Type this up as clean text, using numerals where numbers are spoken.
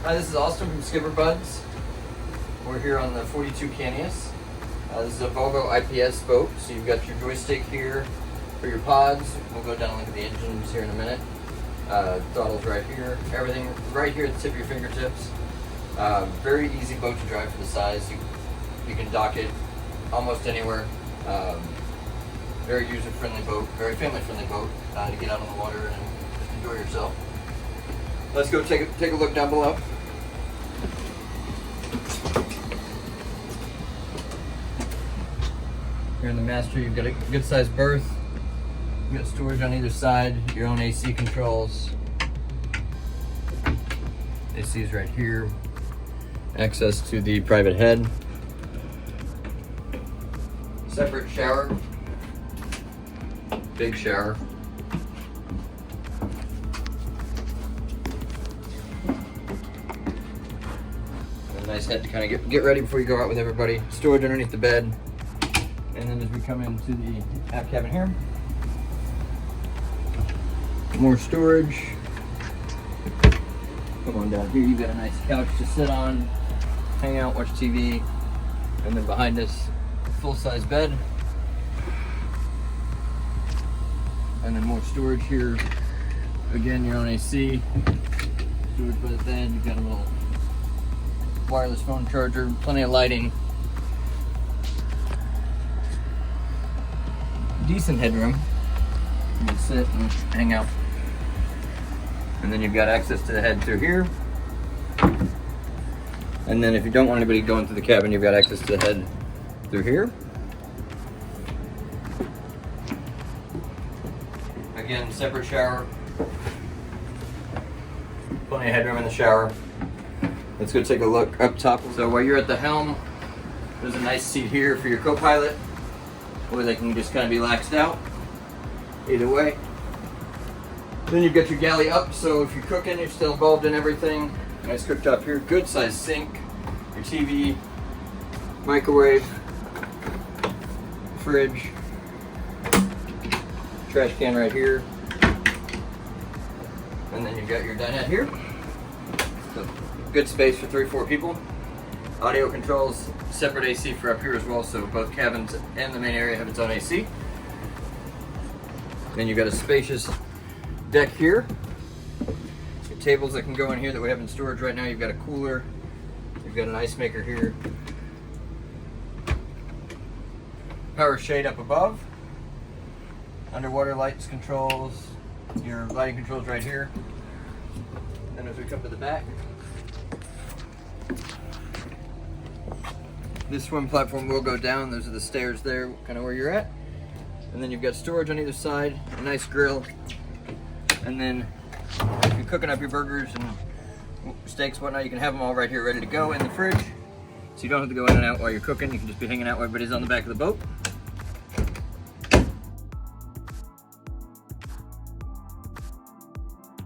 Hi, this is Austin from SkipperBud's. We're here on the 42 Cantius. This is a Volvo IPS boat, so you've got your joystick here for your pods. We'll go down and look at the engines here in a minute. Throttle's right here. Everything right here at the tip of your fingertips. Very easy boat to drive for the size. You can dock it almost anywhere. Very user-friendly boat, very family-friendly boat to get out on the water and just enjoy yourself. Let's go take a look down below. Here in the master, you've got a good-sized berth. You've got storage on either side, your own AC controls. AC is right here. Access to the private head. Separate shower. Big shower. And a nice head to kind of get ready before you go out with everybody. Storage underneath the bed. And then as we come into the aft cabin here, more storage. Come on down here, you've got a nice couch to sit on, hang out, watch TV. And then behind us, full-size bed. And then more storage here. Again, your own AC. Storage by the bed, you've got a little wireless phone charger, plenty of lighting. Decent headroom. You can sit and hang out. And then you've got access to the head through here. And then if you don't want anybody going through the cabin, you've got access to the head through here. Again, separate shower. Plenty of headroom in the shower. Let's go take a look up top. So while you're at the helm, there's a nice seat here for your co-pilot, or they can just kind of be laxed out. Either way. Then you've got your galley up, so if you're cooking, you're still involved in everything. Nice cooktop here, good sized sink, your TV, microwave, fridge, trash can right here. And then you've got your dinette here. So good space for 3-4 people. Audio controls, separate AC for up here as well, so both cabins and the main area have its own AC. Then you've got a spacious deck here. Some tables that can go in here that we have in storage right now. You've got a cooler, you've got an ice maker here. Power shade up above. Underwater lights controls, your lighting controls right here. Then as we come to the back, this swim platform will go down. Those are the stairs there, kind of where you're at. And then you've got storage on either side, a nice grill. And then if you're cooking up your burgers and steaks, whatnot, you can have them all right here ready to go in the fridge. So you don't have to go in and out while you're cooking. You can just be hanging out while everybody's on the back of the boat.